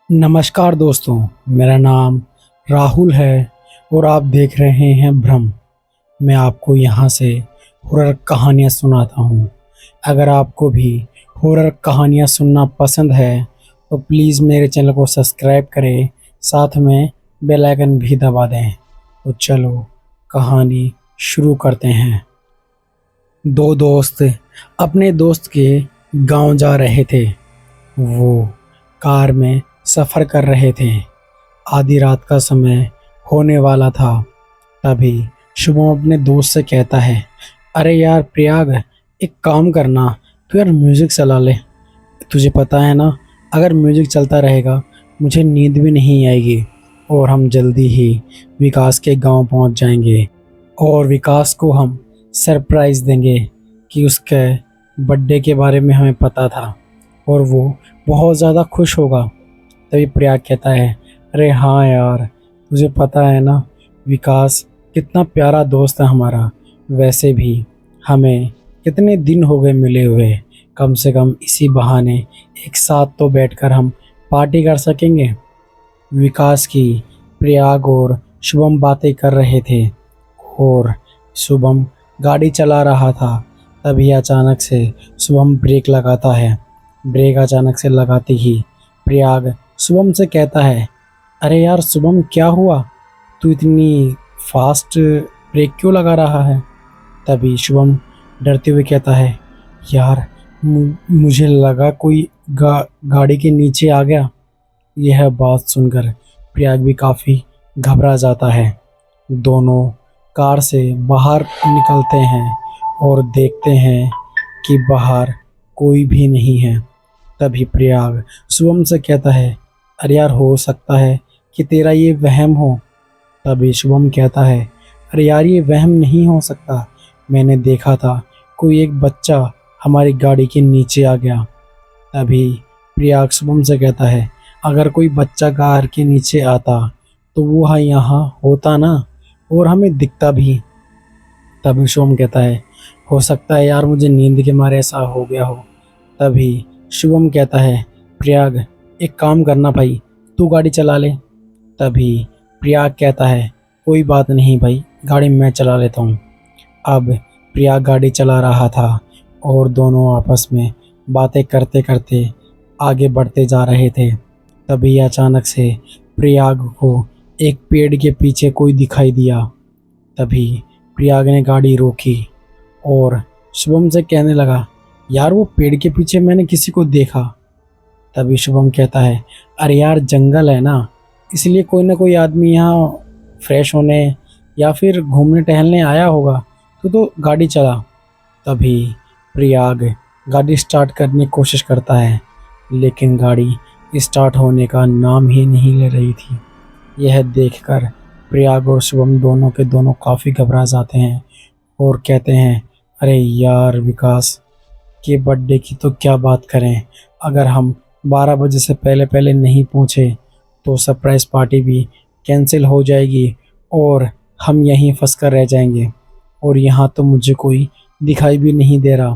नमस्कार दोस्तों, मेरा नाम राहुल है और आप देख रहे हैं भ्रम। मैं आपको यहाँ से हॉरर कहानियाँ सुनाता हूँ। अगर आपको भी हॉरर कहानियाँ सुनना पसंद है तो प्लीज़ मेरे चैनल को सब्सक्राइब करें, साथ में बेल आइकन भी दबा दें। तो चलो कहानी शुरू करते हैं। दो दोस्त अपने दोस्त के गांव जा रहे थे। वो कार में सफ़र कर रहे थे। आधी रात का समय होने वाला था। तभी शुभम अपने दोस्त से कहता है, अरे यार प्रयाग, एक काम करना, तू यार म्यूज़िक चला ले। तुझे पता है ना, अगर म्यूज़िक चलता रहेगा मुझे नींद भी नहीं आएगी और हम जल्दी ही विकास के गांव पहुंच जाएंगे और विकास को हम सरप्राइज़ देंगे कि उसके बर्थडे के बारे में हमें पता था और वो बहुत ज़्यादा खुश होगा। तभी प्रयाग कहता है, अरे हाँ यार, तुझे पता है ना विकास कितना प्यारा दोस्त है हमारा। वैसे भी हमें कितने दिन हो गए मिले हुए, कम से कम इसी बहाने एक साथ तो बैठकर हम पार्टी कर सकेंगे। विकास की प्रयाग और शुभम बातें कर रहे थे और शुभम गाड़ी चला रहा था। तभी अचानक से शुभम ब्रेक लगाता है। ब्रेक अचानक से लगाते ही प्रयाग शुभम से कहता है, अरे यार शुभम, क्या हुआ? तू इतनी फास्ट ब्रेक क्यों लगा रहा है? तभी शुभम डरते हुए कहता है, यार मुझे लगा कोई गाड़ी के नीचे आ गया। यह बात सुनकर प्रयाग भी काफ़ी घबरा जाता है। दोनों कार से बाहर निकलते हैं और देखते हैं कि बाहर कोई भी नहीं है। तभी प्रयाग शुभम से कहता है, अरे यार हो सकता है कि तेरा ये वहम हो। तभी शुभम कहता है, अरे यार ये वहम नहीं हो सकता, मैंने देखा था कोई एक बच्चा हमारी गाड़ी के नीचे आ गया। तभी प्रयाग शुभम से कहता है, अगर कोई बच्चा कार के नीचे आता तो वो यहाँ होता ना और हमें दिखता भी। तभी शुभम कहता है, हो सकता है यार मुझे नींद के मारे ऐसा हो गया हो। तभी शुभम कहता है, प्रयाग एक काम करना भाई, तू गाड़ी चला ले। तभी प्रयाग कहता है, कोई बात नहीं भाई, गाड़ी मैं चला लेता हूँ। अब प्रयाग गाड़ी चला रहा था और दोनों आपस में बातें करते करते आगे बढ़ते जा रहे थे। तभी अचानक से प्रयाग को एक पेड़ के पीछे कोई दिखाई दिया। तभी प्रयाग ने गाड़ी रोकी और शुभम से कहने लगा, यार वो पेड़ के पीछे मैंने किसी को देखा। तभी शुभम कहता है, अरे यार जंगल है ना, इसलिए कोई ना कोई आदमी यहाँ फ्रेश होने या फिर घूमने टहलने आया होगा, तो गाड़ी चला। तभी प्रयाग गाड़ी स्टार्ट करने की कोशिश करता है लेकिन गाड़ी स्टार्ट होने का नाम ही नहीं ले रही थी। यह देखकर प्रयाग और शुभम दोनों के दोनों काफ़ी घबरा जाते हैं और कहते हैं, अरे यार विकास के बर्थडे की तो क्या बात करें, अगर हम 12 बजे से पहले पहले नहीं पहुँचे तो सरप्राइज़ पार्टी भी कैंसिल हो जाएगी और हम यहीं फंस कर रह जाएंगे और यहाँ तो मुझे कोई दिखाई भी नहीं दे रहा।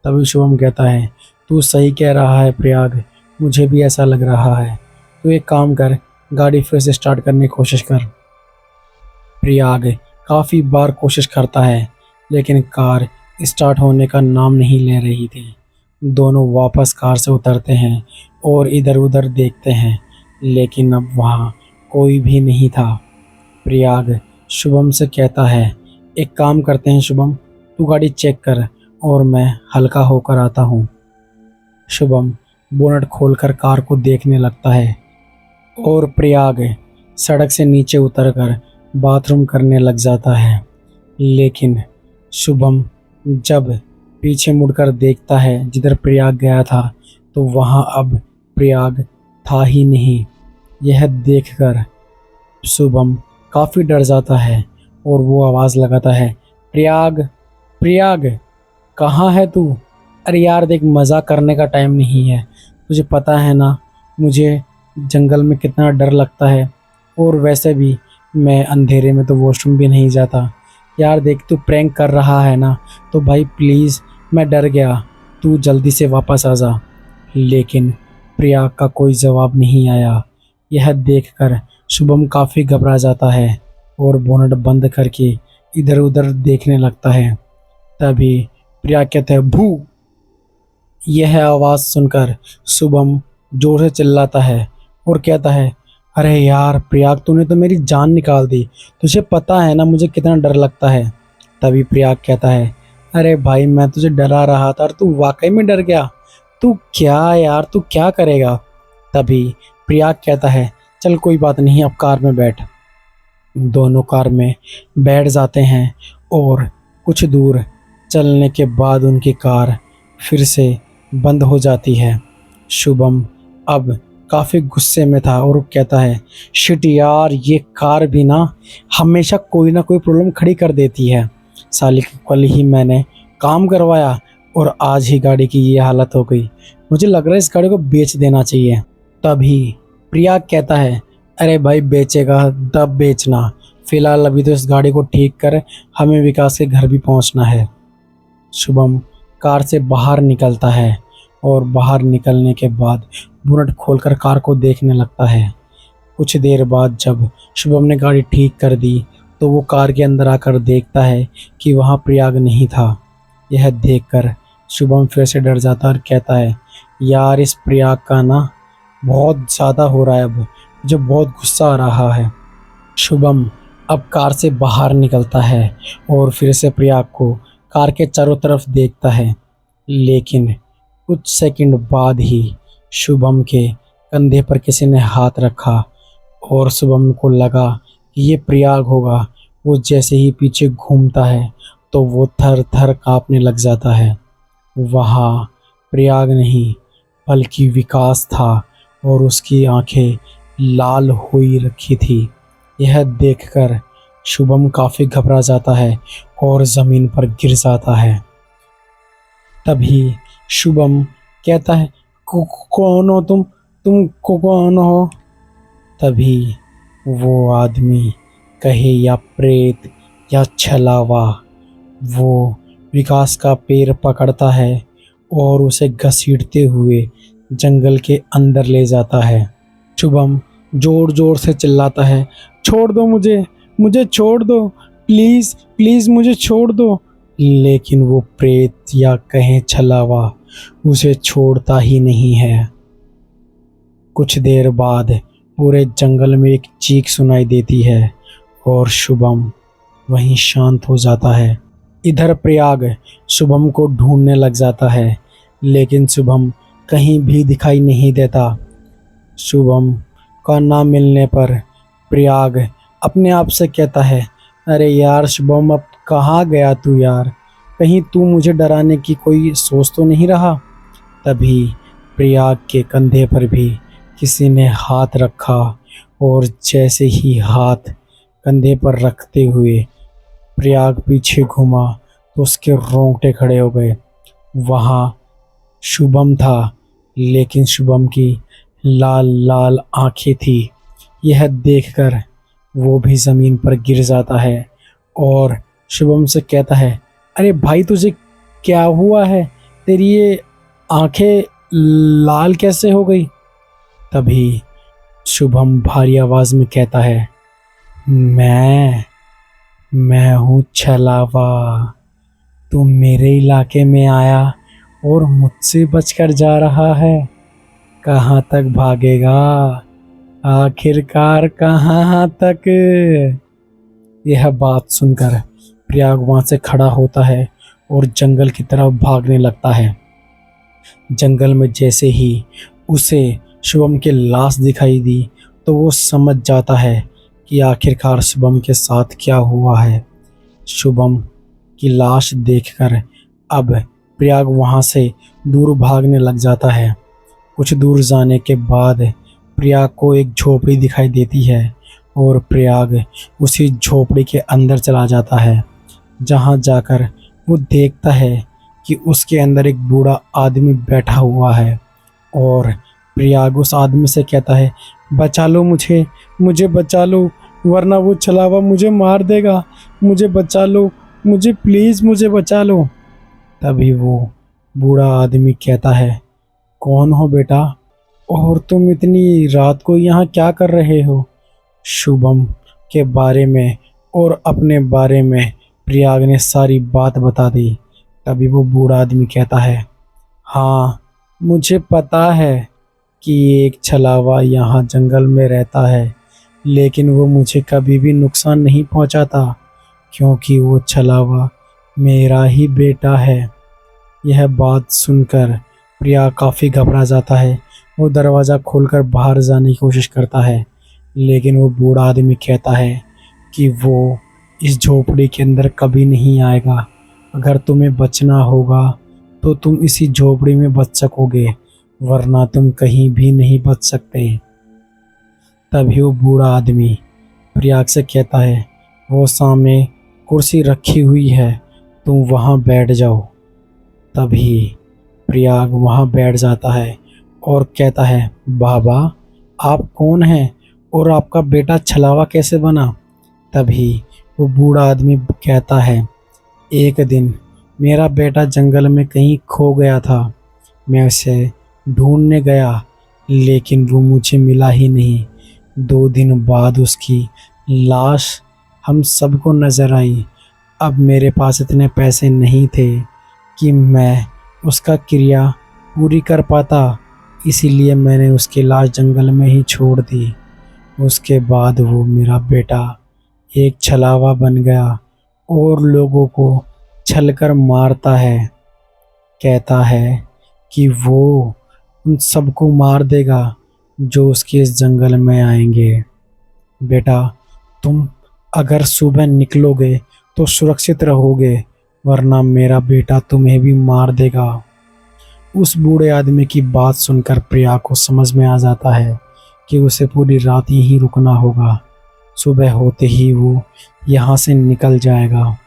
तभी शुभम कहता है, तू सही कह रहा है प्रयाग, मुझे भी ऐसा लग रहा है। तू एक काम कर, गाड़ी फिर से स्टार्ट करने की कोशिश कर। प्रयाग काफ़ी बार कोशिश करता है लेकिन कार स्टार्ट होने का नाम नहीं ले रही थी। दोनों वापस कार से उतरते हैं और इधर उधर देखते हैं लेकिन अब वहाँ कोई भी नहीं था। प्रयाग शुभम से कहता है, एक काम करते हैं शुभम, तू गाड़ी चेक कर और मैं हल्का होकर आता हूँ। शुभम बोनट खोलकर कार को देखने लगता है और प्रयाग सड़क से नीचे उतरकर बाथरूम करने लग जाता है। लेकिन शुभम जब पीछे मुड़कर देखता है जिधर प्रयाग गया था तो वहाँ अब प्रयाग था ही नहीं। यह देखकर शुभम काफ़ी डर जाता है और वो आवाज़ लगाता है, प्रयाग प्रयाग, कहाँ है तू? अरे यार देख, मज़ाक करने का टाइम नहीं है, तुझे पता है ना मुझे जंगल में कितना डर लगता है और वैसे भी मैं अंधेरे में तो वॉशरूम भी नहीं जाता। यार देख, तू प्रैंक कर रहा है ना, तो भाई प्लीज़ मैं डर गया, तू जल्दी से वापस आ जा। लेकिन प्रयाग का कोई जवाब नहीं आया यह देखकर शुभम काफ़ी घबरा जाता है और बोनट बंद करके इधर उधर देखने लगता है। तभी प्रिया कहते हैं भू। यह आवाज़ सुनकर शुभम जोर से चिल्लाता है और कहता है, अरे यार प्रिया, तूने तो मेरी जान निकाल दी। तुझे पता है ना मुझे कितना डर लगता है। तभी प्रिया कहता है, अरे भाई मैं तुझे डरा रहा था और तू वाकई में डर गया। तू क्या यार, तू क्या करेगा। तभी प्रिया कहता है, चल कोई बात नहीं, अब कार में बैठ। दोनों कार में बैठ जाते हैं और कुछ दूर चलने के बाद उनकी कार फिर से बंद हो जाती है। शुभम अब काफ़ी गुस्से में था और कहता है, शिट यार, ये कार भी ना हमेशा कोई ना कोई प्रॉब्लम खड़ी कर देती है। साली कल ही मैंने काम करवाया और आज ही गाड़ी की ये हालत हो गई। मुझे लग रहा है इस गाड़ी को बेच देना चाहिए। तभी प्रिया कहता है, अरे भाई बेचेगा तब बेचना, फिलहाल अभी तो इस गाड़ी को ठीक कर, हमें विकास के घर भी पहुंचना है। शुभम कार से बाहर निकलता है और बाहर निकलने के बाद बोनट खोलकर कार को देखने लगता है। कुछ देर बाद जब शुभम ने गाड़ी ठीक कर दी तो वो कार के अंदर आकर देखता है कि वहाँ प्रयाग नहीं था। यह देखकर शुभम फिर से डर जाता है और कहता है, यार इस प्रयाग का ना बहुत ज़्यादा हो रहा है, अब मुझे बहुत गुस्सा आ रहा है। शुभम अब कार से बाहर निकलता है और फिर से प्रयाग को कार के चारों तरफ देखता है, लेकिन कुछ सेकंड बाद ही शुभम के कंधे पर किसी ने हाथ रखा और शुभम को लगा कि ये प्रयाग होगा। वो जैसे ही पीछे घूमता है तो वो थर थर कांपने लग जाता है। वहाँ प्रयाग नहीं बल्कि विकास था और उसकी आंखें लाल हुई रखी थी। यह देखकर शुभम काफ़ी घबरा जाता है और ज़मीन पर गिर जाता है। तभी शुभम कहता है, कौन हो तुम कौन हो। तभी वो आदमी, कहे या प्रेत या छलावा, वो विकास का पैर पकड़ता है और उसे घसीटते हुए जंगल के अंदर ले जाता है। शुभम जोर जोर से चिल्लाता है, छोड़ दो मुझे छोड़ दो, प्लीज़ प्लीज़ मुझे छोड़ दो। लेकिन वो प्रेत या कहें छलावा उसे छोड़ता ही नहीं है। कुछ देर बाद पूरे जंगल में एक चीख सुनाई देती है और शुभम वहीं शांत हो जाता है। इधर प्रयाग शुभम को ढूंढने लग जाता है, लेकिन शुभम कहीं भी दिखाई नहीं देता। शुभम का ना मिलने पर प्रयाग अपने आप से कहता है, अरे यार शुभम, अब कहाँ गया तू यार, कहीं तू मुझे डराने की कोई सोच तो नहीं रहा। तभी प्रयाग के कंधे पर भी किसी ने हाथ रखा और जैसे ही हाथ कंधे पर रखते हुए प्रयाग पीछे घूमा तो उसके रोंगटे खड़े हो गए। वहाँ शुभम था, लेकिन शुभम की लाल लाल आंखें थी। यह देखकर वो भी ज़मीन पर गिर जाता है और शुभम से कहता है, अरे भाई तुझे क्या हुआ है, तेरी ये आंखें लाल कैसे हो गई। तभी शुभम भारी आवाज़ में कहता है, मैं हूँ छलावा, तू मेरे इलाके में आया और मुझसे बचकर जा रहा है। कहाँ तक भागेगा, आखिरकार कहाँ तक। यह बात सुनकर प्रयाग वहाँ से खड़ा होता है और जंगल की तरफ भागने लगता है। जंगल में जैसे ही उसे शुभम की लाश दिखाई दी तो वो समझ जाता है कि आखिरकार शुभम के साथ क्या हुआ है। शुभम की लाश देखकर अब प्रयाग वहाँ से दूर भागने लग जाता है। कुछ दूर जाने के बाद प्रयाग को एक झोपड़ी दिखाई देती है और प्रयाग उसी झोपड़ी के अंदर चला जाता है, जहाँ जाकर वो देखता है कि उसके अंदर एक बूढ़ा आदमी बैठा हुआ है और प्रयाग उस आदमी से कहता है, बचा लो मुझे बचा लो, वरना वो छलावा मुझे मार देगा, मुझे बचा लो, मुझे प्लीज़ मुझे बचा लो। तभी वो बूढ़ा आदमी कहता है, कौन हो बेटा और तुम इतनी रात को यहाँ क्या कर रहे हो? शुभम के बारे में और अपने बारे में प्रयाग ने सारी बात बता दी। तभी वो बूढ़ा आदमी कहता है, हाँ मुझे पता है कि एक छलावा यहाँ जंगल में रहता है, लेकिन वो मुझे कभी भी नुकसान नहीं पहुँचाता क्योंकि वो छलावा मेरा ही बेटा है। यह बात सुनकर प्रिया काफ़ी घबरा जाता है। वो दरवाज़ा खोलकर बाहर जाने की कोशिश करता है, लेकिन वो बूढ़ा आदमी कहता है कि वो इस झोपड़ी के अंदर कभी नहीं आएगा। अगर तुम्हें बचना होगा तो तुम इसी झोपड़ी में बच सकोगे, वरना तुम कहीं भी नहीं बच सकते। तभी वो बूढ़ा आदमी प्रयाग से कहता है, वो सामने कुर्सी रखी हुई है, तुम वहाँ बैठ जाओ। तभी प्रयाग वहाँ बैठ जाता है और कहता है, बाबा आप कौन हैं और आपका बेटा छलावा कैसे बना? तभी वो बूढ़ा आदमी कहता है, एक दिन मेरा बेटा जंगल में कहीं खो गया था। मैं उसे ढूंढने गया, लेकिन वो मुझे मिला ही नहीं। 2 दिन बाद उसकी लाश हम सबको नज़र आई। अब मेरे पास इतने पैसे नहीं थे कि मैं उसका क्रिया पूरी कर पाता, इसीलिए मैंने उसकी लाश जंगल में ही छोड़ दी। उसके बाद वो मेरा बेटा एक छलावा बन गया और लोगों को छलकर मारता है। कहता है कि वो उन सबको मार देगा जो उसके इस जंगल में आएंगे। बेटा तुम अगर सुबह निकलोगे तो सुरक्षित रहोगे, वरना मेरा बेटा तुम्हें भी मार देगा। उस बूढ़े आदमी की बात सुनकर प्रिया को समझ में आ जाता है कि उसे पूरी रात यहीं रुकना होगा। सुबह होते ही वो यहाँ से निकल जाएगा।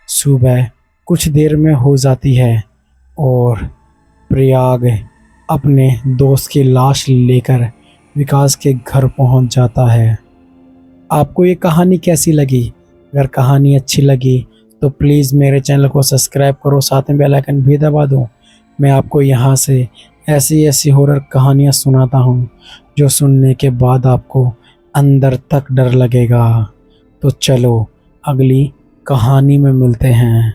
सुबह कुछ देर में हो जाती है और प्रयाग अपने दोस्त की लाश लेकर विकास के घर पहुंच जाता है। आपको ये कहानी कैसी लगी? अगर कहानी अच्छी लगी तो प्लीज़ मेरे चैनल को सब्सक्राइब करो, साथ में बेल आइकन भी दबा दो। मैं आपको यहाँ से ऐसी ऐसी हॉरर कहानियाँ सुनाता हूँ जो सुनने के बाद आपको अंदर तक डर लगेगा। तो चलो अगली कहानी में मिलते हैं।